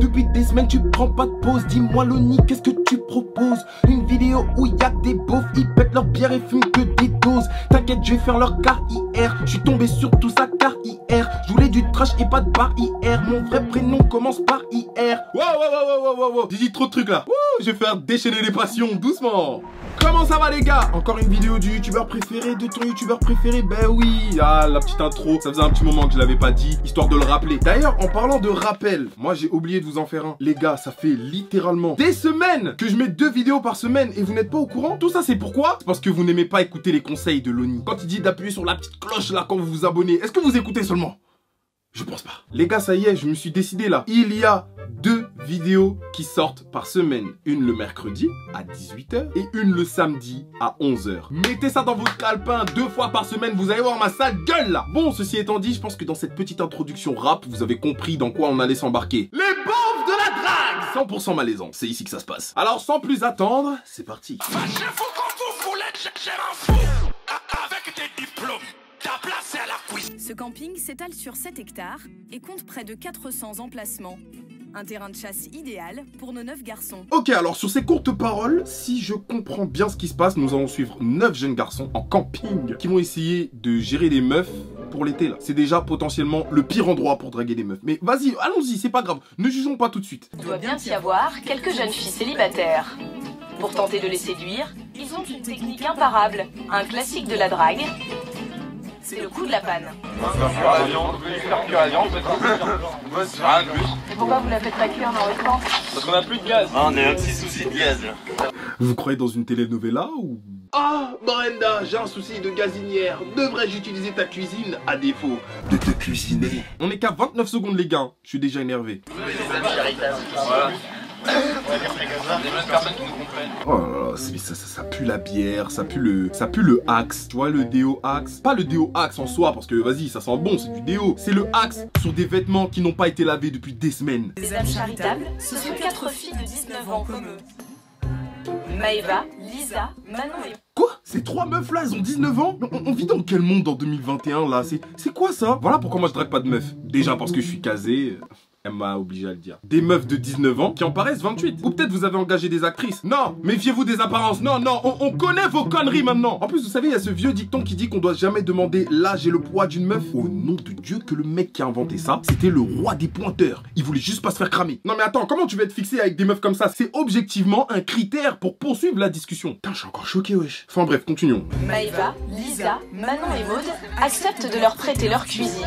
Depuis des semaines tu prends pas de pause. Dis-moi Loni, qu'est-ce que tu proposes? Une vidéo où y a des beaufs, ils pètent leur bière et fument que des doses. T'inquiète, je vais faire leur car hier. Je suis tombé sur tout ça car hier. Je voulais du trash et pas de bar hier. Mon vrai prénom commence par hier. Wow. J'ai dit trop de trucs là. Wouh, je vais faire déchaîner les passions doucement. Comment ça va les gars? Encore une vidéo du youtubeur préféré, de ton youtubeur préféré? Ben oui, ah la petite intro, ça faisait un petit moment que je l'avais pas dit, histoire de le rappeler. D'ailleurs, en parlant de rappel, moi j'ai oublié de vous en faire un. Les gars, ça fait littéralement des semaines que je mets 2 vidéos par semaine et vous n'êtes pas au courant? Tout ça c'est pourquoi? C'est parce que vous n'aimez pas écouter les conseils de Loni. Quand il dit d'appuyer sur la petite cloche là quand vous vous abonnez, est-ce que vous écoutez seulement? Je pense pas. Les gars, ça y est, je me suis décidé là. Il y a 2 vidéos qui sortent par semaine. Une le mercredi à 18 h et une le samedi à 11 h. Mettez ça dans votre calepin 2 fois par semaine, vous allez voir ma sale gueule là. Bon, ceci étant dit, je pense que dans cette petite introduction rap, vous avez compris dans quoi on allait s'embarquer. Les beaufs de la drague 100% malaisant, c'est ici que ça se passe. Alors sans plus attendre, c'est parti. Fâchez-vous quand vous voulez chercher un fou avec des diplômes. Ce camping s'étale sur 7 hectares et compte près de 400 emplacements. Un terrain de chasse idéal pour nos 9 garçons. Ok, alors sur ces courtes paroles, si je comprends bien ce qui se passe, nous allons suivre 9 jeunes garçons en camping qui vont essayer de gérer des meufs pour l'été là. C'est déjà potentiellement le pire endroit pour draguer des meufs. Mais vas-y, allons-y, c'est pas grave, ne jugeons pas tout de suite. Il doit bien y avoir quelques jeunes filles célibataires. Pour tenter de les séduire, ils ont une technique imparable, un classique de la drague. C'est le coup de la panne. Et pourquoi vous la faites pas cuire dans votre camp? Parce qu'on a plus de gaz. Ah, on a un petit souci de gaz là. Vous croyez dans une telenovela ou... Ah, Brenda, j'ai un souci de gazinière. Devrais-je utiliser ta cuisine à défaut de te cuisiner? On est qu'à 29 secondes les gars, je suis déjà énervé. Voilà. Les mêmes personnes qui nous comprennent. Oh là là, ça pue la bière, ça pue le Axe. Tu vois le déo Axe? Pas le déo Axe en soi, parce que vas-y, ça sent bon, c'est du déo. C'est le Axe sur des vêtements qui n'ont pas été lavés depuis des semaines. Des âmes charitables, ce sont 4 filles de 19 ans comme eux. Maëva, Lisa, Manon et... Quoi? Ces 3 meufs là, elles ont 19 ans? On vit dans quel monde en 2021 là? C'est quoi ça? Voilà pourquoi moi je drague pas de meufs. Déjà parce que je suis casé. Elle m'a obligé à le dire. Des meufs de 19 ans qui en paraissent 28. Ou peut-être vous avez engagé des actrices. Non, méfiez-vous des apparences. Non, on connaît vos conneries maintenant. En plus, vous savez, il y a ce vieux dicton qui dit qu'on doit jamais demander l'âge et le poids d'une meuf. Au nom de Dieu que le mec qui a inventé ça, c'était le roi des pointeurs. Il voulait juste pas se faire cramer. Non mais attends, comment tu vas être fixé avec des meufs comme ça? C'est objectivement un critère pour poursuivre la discussion. Putain, je suis encore choqué, wesh. Enfin bref, continuons. Maëva, Lisa, Manon et Maud acceptent de leur prêter leur cuisine.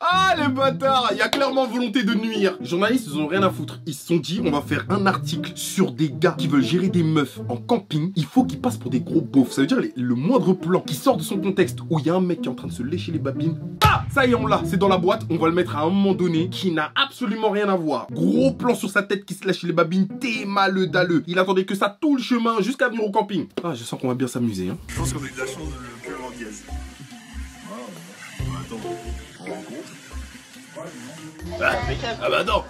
Ah les bâtards, il y a clairement volonté de nuire. Les journalistes ils ont rien à foutre. Ils se sont dit on va faire un article sur des gars qui veulent gérer des meufs en camping. Il faut qu'ils passent pour des gros beaufs. Ça veut dire le moindre plan qui sort de son contexte où il y a un mec qui est en train de se lécher les babines. Ah, ça y est, on l'a, c'est dans la boîte. On va le mettre à un moment donné qui n'a absolument rien à voir. Gros plan sur sa tête qui se lèche les babines, t'es maleux. Il attendait que ça tout le chemin jusqu'à venir au camping. Ah, je sens qu'on va bien s'amuser hein. Je pense qu'on a eu de la chance de le en gaz. Attends, on rencontre. Ah bah non.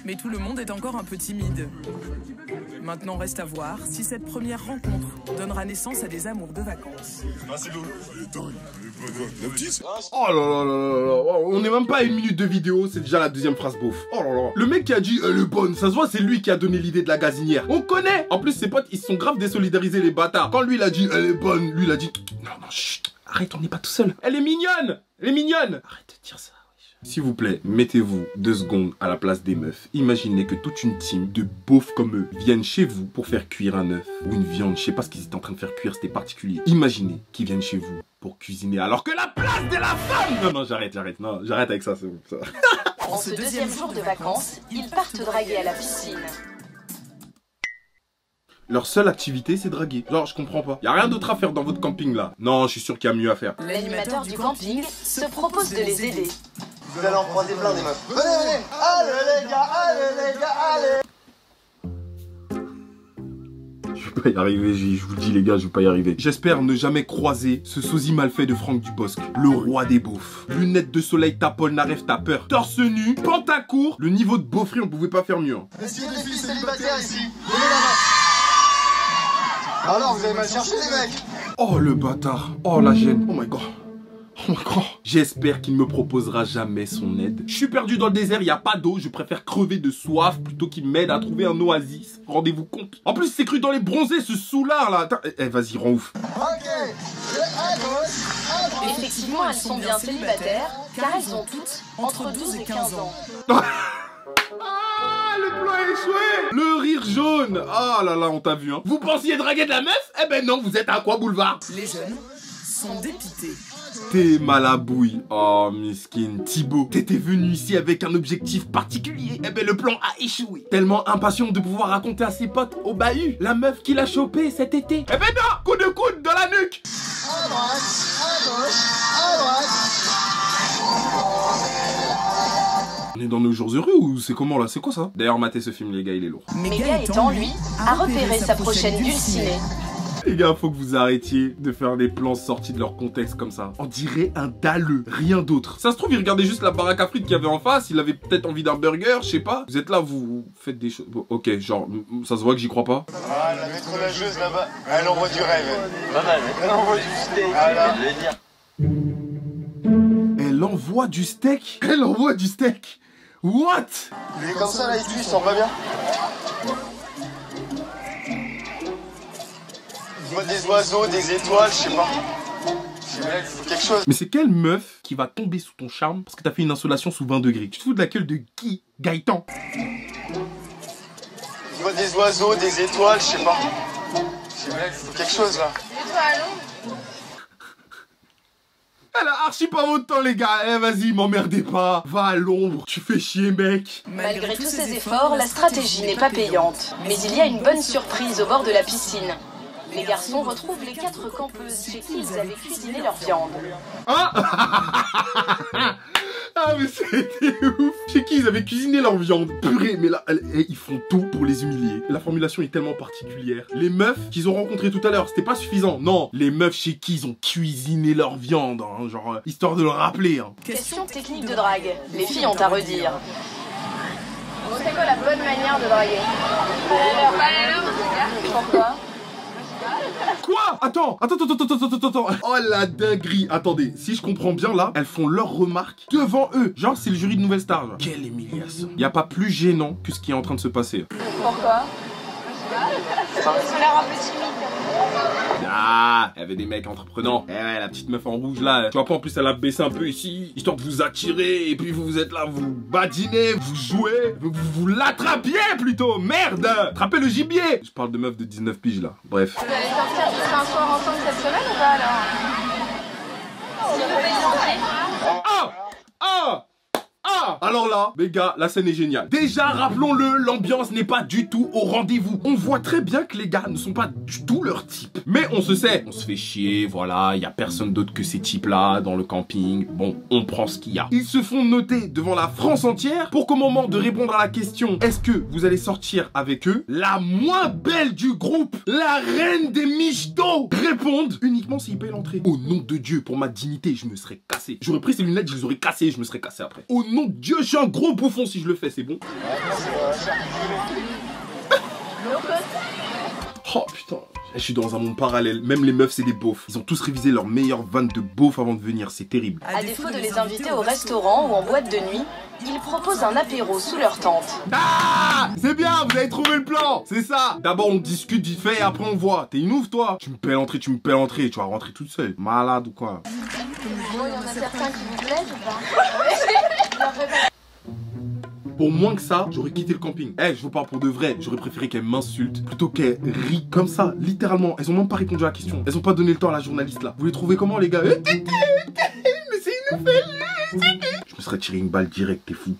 Mais tout le monde est encore un peu timide. Maintenant reste à voir si cette première rencontre donnera naissance à des amours de vacances. Ah c'est beau. La petite. Oh là là là là là. On est même pas à 1 minute de vidéo, c'est déjà la deuxième phrase beauf. Oh là là. Le mec qui a dit elle est bonne, ça se voit c'est lui qui a donné l'idée de la gazinière. On connaît. En plus ses potes ils se sont grave désolidarisés les bâtards. Quand lui il a dit elle est bonne, lui il a dit non chut, arrête on n'est pas tout seul. Elle est mignonne. Elle est mignonne. Arrête de dire ça. S'il vous plaît, mettez-vous 2 secondes à la place des meufs. Imaginez que toute une team de beaufs comme eux viennent chez vous pour faire cuire un œuf ou une viande. Je sais pas ce qu'ils étaient en train de faire cuire, c'était particulier. Imaginez qu'ils viennent chez vous pour cuisiner alors que la place de la femme... Non, j'arrête. Non, j'arrête avec ça, c'est bon. Ça. En ce deuxième jour de vacances, ils partent draguer à la piscine. Leur seule activité, c'est draguer. Genre, je comprends pas. Y a rien d'autre à faire dans votre camping là. Non, je suis sûr qu'il y a mieux à faire. L'animateur du camping se propose de les aider. Vous allez en croiser plein des meufs. Venez, allez les gars, allez. Je vais pas y arriver, je vous le dis les gars, je vais pas y arriver. J'espère ne jamais croiser ce sosie mal fait de Franck Dubosc, le roi des beaufs. Lunettes de soleil, tapol, naref, tapeur, torse nu, pantacourt. Le niveau de beaufry, on pouvait pas faire mieux. Hein. Messieurs les filles célibataires ici, levez la main. Alors, vous avez mal cherché, les mecs. Oh le bâtard. Oh la gêne. Oh my god. Oh my god. J'espère qu'il me proposera jamais son aide. Je suis perdu dans le désert, il n'y a pas d'eau. Je préfère crever de soif plutôt qu'il m'aide à trouver un oasis. Rendez-vous compte. En plus, c'est cru dans les bronzés, ce soulard là. Vas-y, rends ouf. Ok. À gauche. Effectivement, elles sont bien célibataires, car elles ont toutes entre 12 et 15 ans. Ah, le plan a échoué. Le rire jaune. Ah là là, on t'a vu, hein. Vous pensiez draguer de la meuf? Eh ben non, vous êtes à quoi, boulevard? Les jeunes sont dépités. T'es malabouille. Oh, miskin. Thibaut, t'étais venu ici avec un objectif particulier. Eh ben, le plan a échoué. Tellement impatient de pouvoir raconter à ses potes au bahut la meuf qu'il a chopée cet été. Eh ben non, coup de coude dans la nuque. À droite. À gauche. À droite. On est dans nos jours heureux ou c'est comment là? C'est quoi ça? D'ailleurs, matez ce film, les gars, il est lourd. Mais Gaëtan, lui, a repéré sa prochaine dulcinée. Les gars, faut que vous arrêtiez de faire des plans sortis de leur contexte comme ça. On dirait un dalleux, rien d'autre. Ça se trouve, il regardait juste la baraque à frites qu'il y avait en face, il avait peut-être envie d'un burger, je sais pas. Vous êtes là, vous faites des choses... Bon, ok, genre, ça se voit que j'y crois pas. Ah, la métronageuse là-bas, elle envoie du rêve. Pas mal, Elle envoie du steak. je vais le dire. Elle envoie du steak? Elle envoie du steak? What? Il est comme ça là, il tue, il sent pas bien. Il voit des oiseaux, des étoiles, je sais pas. Il faut quelque chose. Mais c'est quelle meuf qui va tomber sous ton charme parce que t'as fait une insolation sous 20 degrés? Tu te fous de la gueule de qui? Gaëtan? Il voit des oiseaux, des étoiles, je sais pas. Il faut quelque chose là. Elle a archi pas votre temps, les gars. Eh, vas-y, m'emmerdez pas. Va à l'ombre. Tu fais chier, mec. Malgré tous ces efforts, la stratégie n'est pas payante. Mais il y a une bonne surprise au bord de la piscine. Les garçons retrouvent les 4 campeuses chez qui ils avaient cuisiné leur viande. Ah Ah, mais c'était ouf. Chez qui ils avaient cuisiné leur viande. Purée, mais là, ils font tout pour les humilier. La formulation est tellement particulière. Les meufs qu'ils ont rencontrées tout à l'heure, c'était pas suffisant. Non, les meufs chez qui ils ont cuisiné leur viande, hein, genre, histoire de le rappeler. Hein. Question technique de drague. Les filles ont à redire. C'est quoi la bonne manière de draguer? Pourquoi? Quoi? Attends. Oh la dinguerie. Attendez, si je comprends bien là, elles font leurs remarques devant eux. Genre c'est le jury de Nouvelle Star. Genre. Quelle humiliation. Y a pas plus gênant que ce qui est en train de se passer. Pourquoi? Ils ont l'air un peu timides. Ah, il y avait des mecs entreprenants. Eh ouais, la petite meuf en rouge là. Tu vois pas, en plus elle a baissé un peu ici, histoire de vous attirer. Et puis vous êtes là, vous badinez, vous jouez, vous l'attrapiez plutôt. Merde, attrapez le gibier. Je parle de meuf de 19 piges là. Bref. Vous allez sortir juste un soir ensemble cette semaine ou pas alors? Si vous pouvez changer. Alors là, les gars, la scène est géniale. Déjà, rappelons-le, l'ambiance n'est pas du tout au rendez-vous. On voit très bien que les gars ne sont pas du tout leur type. Mais on se sait, on se fait chier, voilà, il y a personne d'autre que ces types-là dans le camping. Bon, on prend ce qu'il y a. Ils se font noter devant la France entière pour qu'au moment de répondre à la question « Est-ce que vous allez sortir avec eux ?», la moins belle du groupe, la reine des michetots, répondent uniquement s'ils payent l'entrée. Au nom de Dieu, pour ma dignité, je me serais cassé. J'aurais pris ces lunettes, je les aurais cassées, je me serais cassé après. Au nom de Dieu, je suis un gros bouffon si je le fais, c'est bon? Oh putain, je suis dans un monde parallèle. Même les meufs, c'est des beaufs. Ils ont tous révisé leurs meilleures vannes de beaufs avant de venir, c'est terrible. À défaut de les inviter au restaurant ou en boîte de nuit, ils proposent un apéro sous leur tente. Ah, c'est bien, vous avez trouvé le plan, c'est ça. D'abord on discute vite fait et après on voit. T'es une ouf toi? Tu me paies l'entrée, tu vas rentrer toute seule. Malade ou quoi? Bon, il y en a certains qui vous plaisent ou pas? Pour moins que ça, j'aurais quitté le camping. Eh, je vous parle pour de vrai. J'aurais préféré qu'elle m'insulte plutôt qu'elle rit comme ça, littéralement. Elles ont même pas répondu à la question. Elles ont pas donné le temps à la journaliste là. Vous les trouvez comment les gars? Mais c'est une nouvelle. Je me serais tiré une balle directe, t'es fou.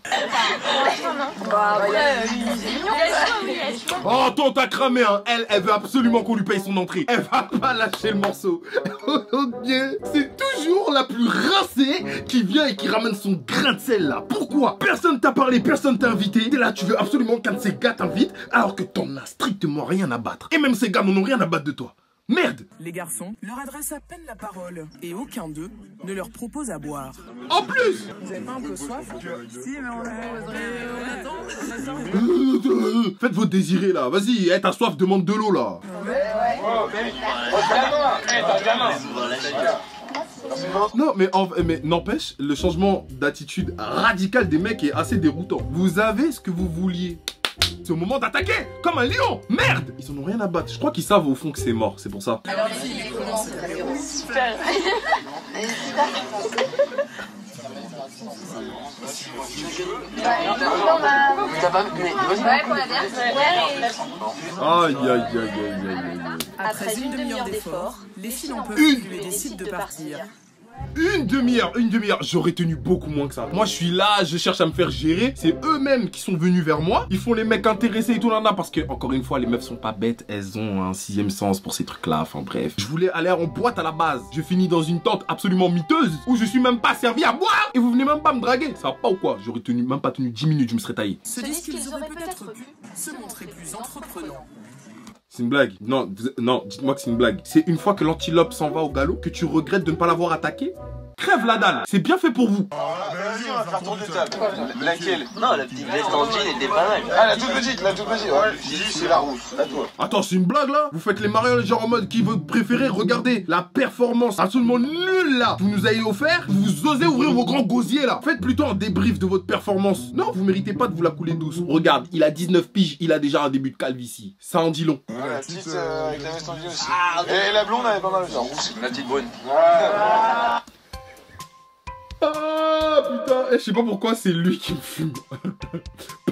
Oh, attends, t'as cramé, hein. Elle veut absolument qu'on lui paye son entrée. Elle va pas lâcher le morceau. Oh Dieu, c'est toujours la plus rincée qui vient et qui ramène son grain de sel là. Pourquoi? Personne t'a parlé, personne t'a invité. T'es là, tu veux absolument qu'un de ces gars t'invite alors que t'en as strictement rien à battre. Et même ces gars n'en ont rien à battre de toi. Merde! Les garçons leur adressent à peine la parole et aucun d'eux ne leur propose à boire. En plus! Vous avez pas un peu soif? Si, mais on attend. Faites votre désiré là, vas-y, t'as soif, demande de l'eau là. Non, mais n'empêche, le changement d'attitude radical des mecs est assez déroutant. Vous avez ce que vous vouliez. C'est au moment d'attaquer, comme un lion. Merde, ils en ont rien à battre. Je crois qu'ils savent au fond que c'est mort, c'est pour ça. Alors les filles, comment c'est très bien. Super. Aïe, aïe, aïe, aïe, aïe. Après une demi-heure d'effort, les filles n'en peuvent plus et décident de partir. Une demi-heure, j'aurais tenu beaucoup moins que ça. Moi je suis là, je cherche à me faire gérer. C'est eux-mêmes qui sont venus vers moi. Ils font les mecs intéressés et tout là parce que, encore une fois, les meufs sont pas bêtes. Elles ont un sixième sens pour ces trucs là, enfin bref. Je voulais aller en boîte à la base. Je finis dans une tente absolument miteuse où je suis même pas servi à boire. Et vous venez même pas me draguer. Ça va pas ou quoi? J'aurais même pas tenu 10 minutes, je me serais taillé. Se disent qu'ils auraient peut-être pu se montrer plus entreprenants. C'est une blague. Non, non, dites-moi que c'est une blague. C'est une fois que l'antilope s'en va au galop que tu regrettes de ne pas l'avoir attaqué? Crève la dalle. C'est bien fait pour vous. Vas-y, on va faire tour de table. Laquelle? Non, la petite veste en jean était pas mal. Ah, la toute petite, ouais. Jésus, c'est la rousse. À toi. Attends, c'est une blague là? Vous faites les mariages genre en mode qui veut préférer? Regardez la performance absolument nulle là. Vous nous avez offert. Vous osez ouvrir vos grands gosiers là. Faites plutôt un débrief de votre performance. Non, vous méritez pas de vous la couler douce. Regarde, il a 19 piges, il a déjà un début de calvitie. Ça en dit long. Ouais, la petite avec la veste en jean aussi. Et la blonde, elle est pas mal aussi. Rousse. La petite brune. Ah putain, je sais pas pourquoi c'est lui qui me fume.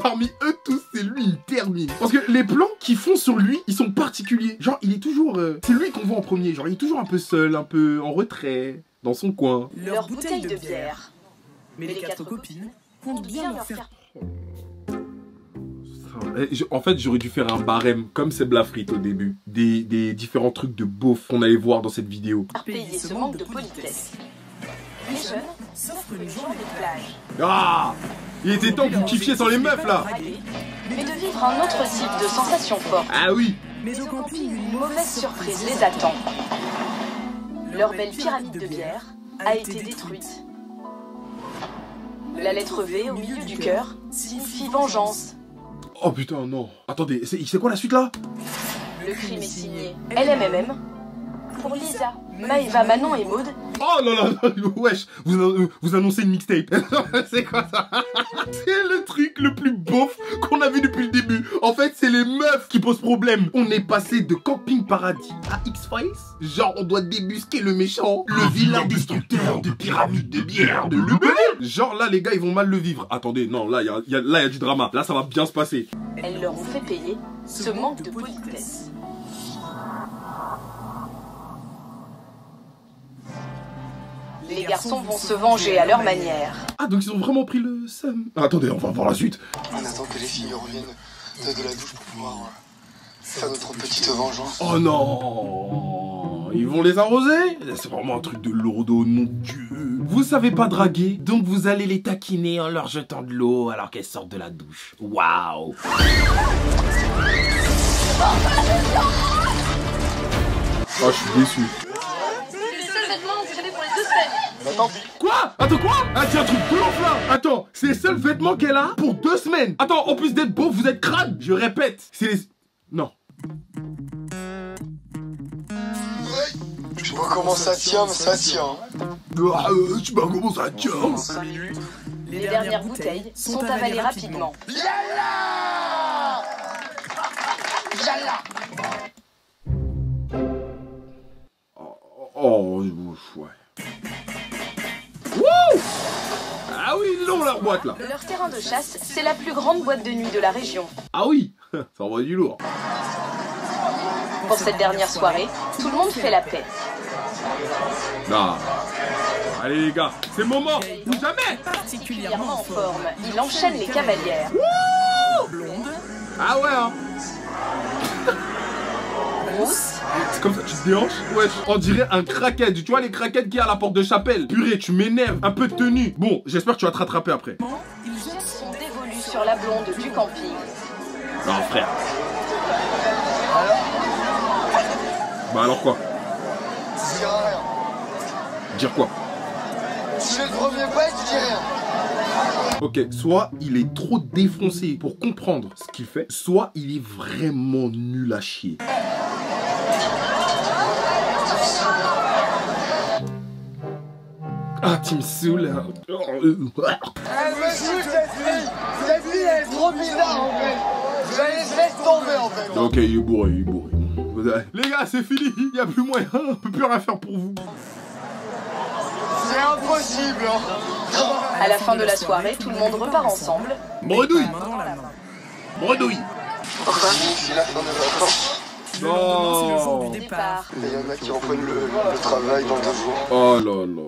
Parmi eux tous, c'est lui, il termine. Parce que les plans qu'ils font sur lui, ils sont particuliers. Genre, il est toujours... c'est lui qu'on voit en premier. Genre, il est toujours un peu seul, un peu en retrait, dans son coin. Leur bouteille de bière. Mais les quatre copines comptent bien leur faire... En fait, j'aurais dû faire un barème comme Seb Lafrite au début. Des différents trucs de beauf qu'on allait voir dans cette vidéo. Payer ce manque de politesse. Les jeunes s'offrent une journée de plage. Ah! Il était temps que vous kiffiez sans les meufs là! Mais de vivre un autre type de sensation forte. Ah oui! Mais au camping, Une mauvaise surprise les attend. Leur belle pyramide de bière a été détruite. La lettre V au milieu du cœur signifie vengeance. Oh putain, non! Attendez, c'est quoi la suite là? Le crime est signé LMMM. Pour Lisa, Maëva, Manon et Maud. Oh non, non, non, wesh, vous annoncez une mixtape. C'est quoi ça? C'est le truc le plus beauf qu'on a vu depuis le début. En fait, c'est les meufs qui posent problème. On est passé de Camping Paradis à X-Files. Genre, on doit débusquer le méchant, le vilain destructeur de pyramides de bière de Lubelin. Genre là, les gars, ils vont mal le vivre. Attendez, non, là, il y a du drama. Là, ça va bien se passer. Elles leur ont fait payer ce manque de politesse. Les garçons vont se venger à leur manière. Ah, donc ils ont vraiment pris le seum. Attendez, on va voir la suite. On attend que les filles reviennent de la douche pour pouvoir faire notre petite vengeance. Oh non! Ils vont les arroser? C'est vraiment un truc de lourdeau, nom de Dieu. Vous savez pas draguer, donc vous allez les taquiner en leur jetant de l'eau alors qu'elles sortent de la douche. Waouh! Oh, je suis déçu. Bah tant pis. Quoi? Attends, quoi? Ah, tiens, un truc de ouf là! Attends, c'est les seuls vêtements qu'elle a pour 2 semaines! Attends, en plus d'être beau, vous êtes crade! Je répète, c'est les... Non. Je sais pas comment ça tient, mais ça tient. Ah, je sais pas comment ça tient! Les dernières bouteilles sont avalées rapidement. Yalla! Yalla! Oh, ouais. Wouh! Ah oui, non, leur boîte là! Leur terrain de chasse, c'est la plus grande boîte de nuit de la région. Ah oui! Ça envoie du lourd. Pour cette dernière soirée, tout le monde fait la paix. Non. Allez les gars, c'est le moment! Ou jamais! Particulièrement en forme, il enchaîne les cavalières. blonde, Ah ouais, hein! Rousse, C'est comme ça, tu te déhanches? Ouais, on dirait un crackhead. Tu vois les crackheads qu'il y a à la porte de chapelle? Purée, tu m'énerves. Un peu de tenue. Bon, j'espère que tu vas te rattraper après. ils sont dévolus sur la blonde du camping. Non, frère. Bah alors quoi? Je dirai rien. Dire quoi? Si j'ai le premier pas, je dis rien. Ok, soit il est trop défoncé pour comprendre ce qu'il fait, soit il est vraiment nul à chier. Ah, tu me saoules. Monsieur, cette fille, elle est trop bizarre en fait. Je laisse tomber en fait. Ok, il est bourré, il est bourré. Les gars, c'est fini, il n'y a plus moyen, on peut plus rien faire pour vous. C'est impossible. À la fin de la soirée, tout le monde repart ensemble. Bredouille. Main dans la main. Bredouille. C'est la fin des vacances. Le lendemain, c'est le jour Non. du départ. Et il y en a qui reprennent le travail dans 2 jours. Oh là là,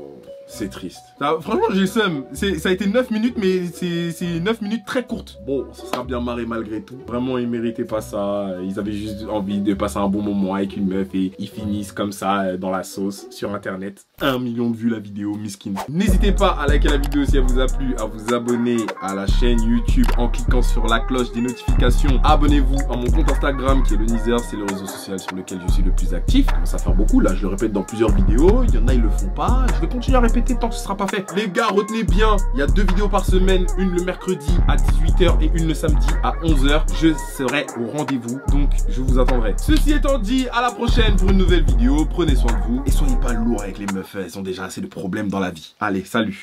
c'est triste. Franchement, j'ai le seum. Ça a été 9 minutes, mais c'est 9 minutes très courtes. Bon, ça sera bien marré malgré tout. Vraiment, ils méritaient pas ça. Ils avaient juste envie de passer un bon moment avec une meuf et ils finissent comme ça dans la sauce sur internet. 1 million de vues la vidéo, miskin. N'hésitez pas à liker la vidéo si elle vous a plu, à vous abonner à la chaîne YouTube en cliquant sur la cloche des notifications. Abonnez-vous à mon compte Instagram qui est le Nizer, c'est le réseau social sur lequel je suis le plus actif. Ça commence à faire beaucoup, là je le répète dans plusieurs vidéos. Il y en a ils le font pas. Je vais continuer à répéter tant que ce sera pas fait. Les gars, retenez bien, il y a 2 vidéos par semaine, une le mercredi à 18h et une le samedi à 11h. Je serai au rendez-vous, donc je vous attendrai. Ceci étant dit, à la prochaine pour une nouvelle vidéo. Prenez soin de vous et soyez pas lourds avec les meufs, elles ont déjà assez de problèmes dans la vie. Allez, salut.